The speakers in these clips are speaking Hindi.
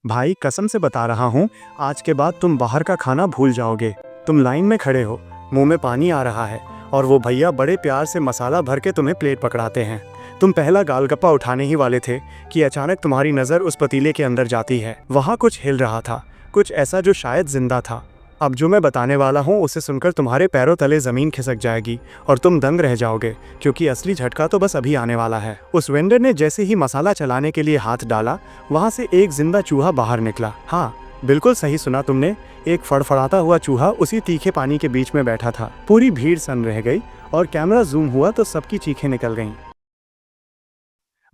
भाई कसम से बता रहा हूँ, आज के बाद तुम बाहर का खाना भूल जाओगे। तुम लाइन में खड़े हो, मुंह में पानी आ रहा है और वो भैया बड़े प्यार से मसाला भर के तुम्हें प्लेट पकड़ाते हैं। तुम पहला गालगप्पा उठाने ही वाले थे कि अचानक तुम्हारी नज़र उस पतीले के अंदर जाती है। वहाँ कुछ हिल रहा था, कुछ ऐसा जो शायद जिंदा था। अब जो मैं बताने वाला हूँ उसे सुनकर तुम्हारे पैरों तले ज़मीन खिसक जाएगी और तुम दंग रह जाओगे, क्योंकि असली झटका तो बस अभी आने वाला है। उस वेंडर ने जैसे ही मसाला चलाने के लिए हाथ डाला, वहाँ से एक जिंदा चूहा बाहर निकला। हाँ, बिल्कुल सही सुना तुमने, एक फड़फड़ाता हुआ चूहा उसी तीखे पानी के बीच में बैठा था। पूरी भीड़ सन रह गई और कैमरा जूम हुआ तो सबकी चीखें निकल गईं।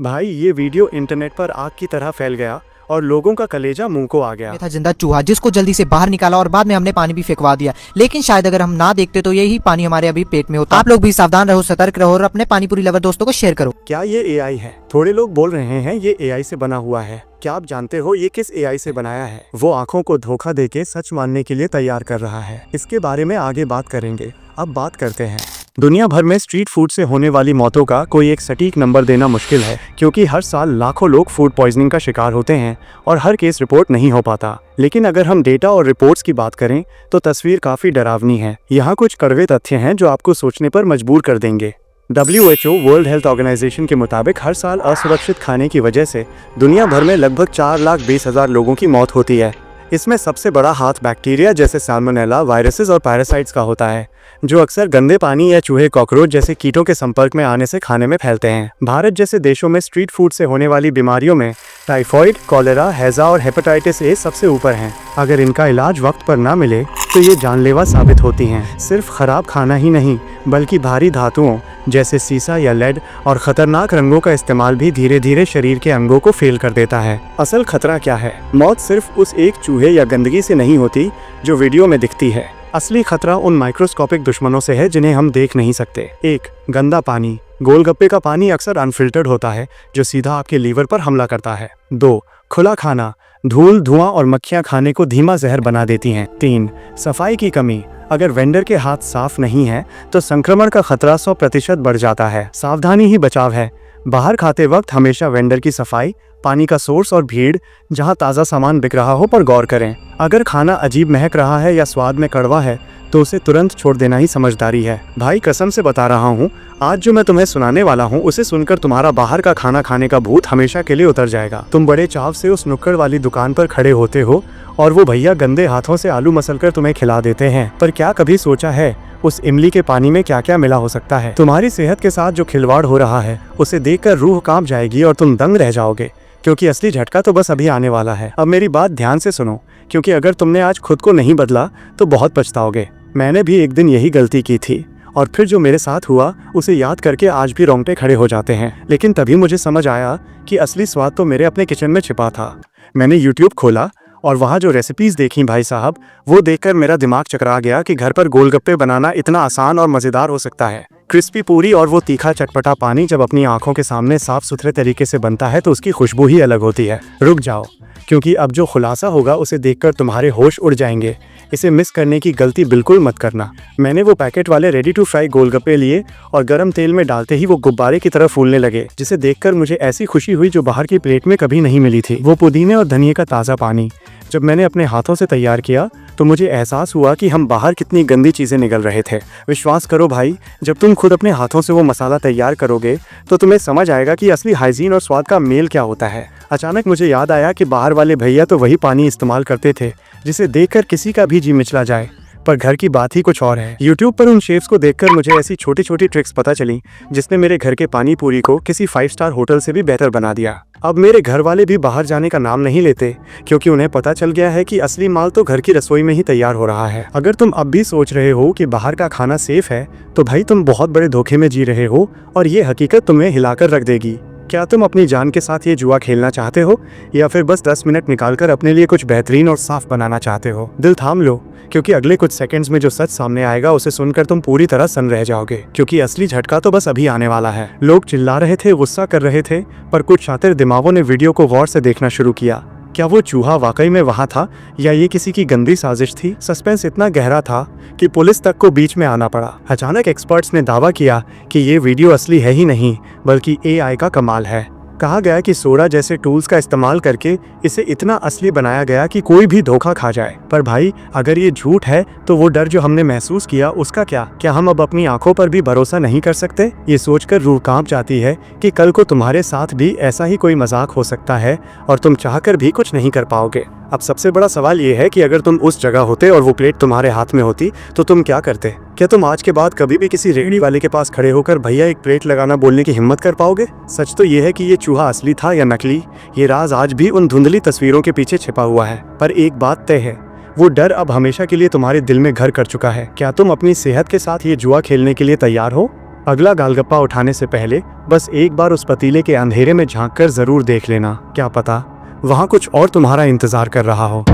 भाई ये वीडियो इंटरनेट पर आग की तरह फैल गया और लोगों का कलेजा मुंह को आ गया। था जिंदा चूहा जिसको जल्दी से बाहर निकाला और बाद में हमने पानी भी फेंकवा दिया, लेकिन शायद अगर हम ना देखते तो यही पानी हमारे अभी पेट में होता। आप लोग भी सावधान रहो, सतर्क रहो और अपने पानी पूरी लवर दोस्तों को शेयर करो। क्या ये एआई है? थोड़े लोग बोल रहे हैं ये एआई से बना हुआ है। क्या आप जानते हो ये किस एआई से बनाया है? वो आंखों को धोखा देके सच मानने के लिए तैयार कर रहा है। इसके बारे में आगे बात करेंगे। अब बात करते हैं। दुनिया भर में स्ट्रीट फूड से होने वाली मौतों का कोई एक सटीक नंबर देना मुश्किल है, क्योंकि हर साल लाखों लोग फूड पॉइजनिंग का शिकार होते हैं और हर केस रिपोर्ट नहीं हो पाता। लेकिन अगर हम डेटा और रिपोर्ट्स की बात करें तो तस्वीर काफ़ी डरावनी है। यहाँ कुछ कड़वे तथ्य हैं जो आपको सोचने पर मजबूर कर देंगे। WHO वर्ल्ड हेल्थ ऑर्गेनाइजेशन के मुताबिक हर साल असुरक्षित खाने की वजह से दुनिया भर में लगभग 4,20,000 लोगों की मौत होती है। इसमें सबसे बड़ा हाथ बैक्टीरिया जैसे साल्मोनेला, वायरसेस और पैरासाइट्स का होता है, जो अक्सर गंदे पानी या चूहे, कॉकरोच जैसे कीटों के संपर्क में आने से खाने में फैलते हैं। भारत जैसे देशों में स्ट्रीट फूड से होने वाली बीमारियों में टाइफॉइड, कॉलेरा, हैजा और हेपेटाइटिस ए सबसे ऊपर हैं। अगर इनका इलाज वक्त पर ना मिले तो ये जानलेवा साबित होती हैं। सिर्फ खराब खाना ही नहीं, बल्कि भारी धातुओं जैसे सीसा या लेड और खतरनाक रंगों का इस्तेमाल भी धीरे धीरे शरीर के अंगों को फेल कर देता है। असल खतरा क्या है? मौत सिर्फ उस एक चूहे या गंदगी से नहीं होती जो वीडियो में दिखती है। असली खतरा उन माइक्रोस्कोपिक दुश्मनों से है जिन्हें हम देख नहीं सकते। 1. गंदा पानी। गोलगप्पे का पानी अक्सर अनफिल्टर्ड होता है, जो सीधा आपके लीवर पर हमला करता है। 2. खुला खाना। धूल, धुआं और मक्खियां खाने को धीमा जहर बना देती हैं। 3. सफाई की कमी। अगर वेंडर के हाथ साफ नहीं है तो संक्रमण का खतरा 100% बढ़ जाता है। सावधानी ही बचाव है। बाहर खाते वक्त हमेशा वेंडर की सफाई, पानी का सोर्स और भीड़ जहां ताज़ा सामान बिक रहा हो पर गौर करें। अगर खाना अजीब महक रहा है या स्वाद में कड़वा है तो उसे तुरंत छोड़ देना ही समझदारी है। भाई कसम से बता रहा हूँ, आज जो मैं तुम्हें सुनाने वाला हूँ उसे सुनकर तुम्हारा बाहर का खाना खाने का भूत हमेशा के लिए उतर जाएगा। तुम बड़े चाव से उस नुक्कड़ वाली दुकान पर खड़े होते हो और वो भैया गंदे हाथों से आलू मसलकर तुम्हें खिला देते हैं, पर क्या कभी सोचा है उस इमली के पानी में क्या क्या मिला हो सकता है? तुम्हारी सेहत के साथ जो खिलवाड़ हो रहा है उसे देखकर रूह कांप जाएगी और तुम दंग रह जाओगे, क्योंकि असली झटका तो बस अभी आने वाला है। अब मेरी बात ध्यान से सुनो, क्योंकि अगर तुमने आज खुद को नहीं बदला तो बहुत पछताओगे। मैंने भी एक दिन यही गलती की थी और फिर जो मेरे साथ हुआ उसे याद करके आज भी रोंगटे खड़े हो जाते हैं। लेकिन तभी मुझे समझ आया कि असली स्वाद तो मेरे अपने किचन में छिपा था। मैंने यूट्यूब खोला और वहाँ जो रेसिपीज़ देखी भाई साहब, वो देखकर मेरा दिमाग चकरा गया कि घर पर गोलगप्पे बनाना इतना आसान और मज़ेदार हो सकता है। क्रिस्पी पूरी और वो तीखा चटपटा पानी जब अपनी आंखों के सामने साफ सुथरे तरीके से बनता है तो उसकी खुशबू ही अलग होती है। रुक जाओ, क्योंकि अब जो खुलासा होगा उसे देखकर तुम्हारे होश उड़ जाएंगे। इसे मिस करने की गलती बिल्कुल मत करना। मैंने वो पैकेट वाले रेडी टू फ्राई गोलगप्पे लिए और गर्म तेल में डालते ही वो गुब्बारे की तरह फूलने लगे, जिसे देखकर मुझे ऐसी खुशी हुई जो बाहर की प्लेट में कभी नहीं मिली थी। वो पुदीने और धनिये का ताज़ा पानी जब मैंने अपने हाथों से तैयार किया तो मुझे एहसास हुआ कि हम बाहर कितनी गंदी चीज़ें निगल रहे थे। विश्वास करो भाई, जब तुम खुद अपने हाथों से वो मसाला तैयार करोगे तो तुम्हें समझ आएगा कि असली हाइजीन और स्वाद का मेल क्या होता है। अचानक मुझे याद आया कि बाहर वाले भैया तो वही पानी इस्तेमाल करते थे जिसे देखकर किसी का भी जी मिचला जाए, पर घर की बात ही कुछ और है। YouTube पर उन शेफ्स को देखकर मुझे ऐसी छोटी छोटी ट्रिक्स पता चली जिसने मेरे घर के पानी पूरी को किसी 5 स्टार होटल से भी बेहतर बना दिया। अब मेरे घर वाले भी बाहर जाने का नाम नहीं लेते, क्योंकि उन्हें पता चल गया है कि असली माल तो घर की रसोई में ही तैयार हो रहा है। अगर तुम अब भी सोच रहे हो कि बाहर का खाना सेफ है तो भाई तुम बहुत बड़े धोखे में जी रहे हो और ये हकीकत तुम्हें हिलाकर रख देगी। क्या तुम अपनी जान के साथ ये जुआ खेलना चाहते हो या फिर बस 10 मिनट निकालकर अपने लिए कुछ बेहतरीन और साफ बनाना चाहते हो? दिल थाम लो, क्योंकि अगले कुछ सेकंड्स में जो सच सामने आएगा उसे सुनकर तुम पूरी तरह सन रह जाओगे, क्योंकि असली झटका तो बस अभी आने वाला है। लोग चिल्ला रहे थे, गुस्सा कर रहे थे, पर कुछ शातिर दिमागों ने वीडियो को गौर से देखना शुरू किया। क्या वो चूहा वाकई में वहाँ था या ये किसी की गंदी साजिश थी? सस्पेंस इतना गहरा था कि पुलिस तक को बीच में आना पड़ा। अचानक एक्सपर्ट्स ने दावा किया कि ये वीडियो असली है ही नहीं बल्कि एआई का कमाल है। कहा गया कि सोडा जैसे टूल्स का इस्तेमाल करके इसे इतना असली बनाया गया कि कोई भी धोखा खा जाए। पर भाई अगर ये झूठ है तो वो डर जो हमने महसूस किया उसका क्या हम अब अपनी आंखों पर भी भरोसा नहीं कर सकते? ये सोचकर रूह कांप जाती है कि कल को तुम्हारे साथ भी ऐसा ही कोई मजाक हो सकता है और तुम चाहकर भी कुछ नहीं कर पाओगे। अब सबसे बड़ा सवाल ये है कि अगर तुम उस जगह होते और वो प्लेट तुम्हारे हाथ में होती तो तुम क्या करते? क्या तुम आज के बाद कभी भी किसी रेहड़ी वाले के पास खड़े होकर भैया एक प्लेट लगाना बोलने की हिम्मत कर पाओगे? सच तो ये है कि ये चूहा असली था या नकली, ये राज आज भी उन धुंधली तस्वीरों के पीछे छिपा हुआ है। पर एक बात तय है, वो डर अब हमेशा के लिए तुम्हारे दिल में घर कर चुका है। क्या तुम अपनी सेहत के साथ ये जुआ खेलने के लिए तैयार हो? अगला गालगप्पा उठाने से पहले बस एक बार उस पतीले के अंधेरे में झांक कर जरूर देख लेना, क्या पता वहाँ कुछ और तुम्हारा इंतजार कर रहा हो।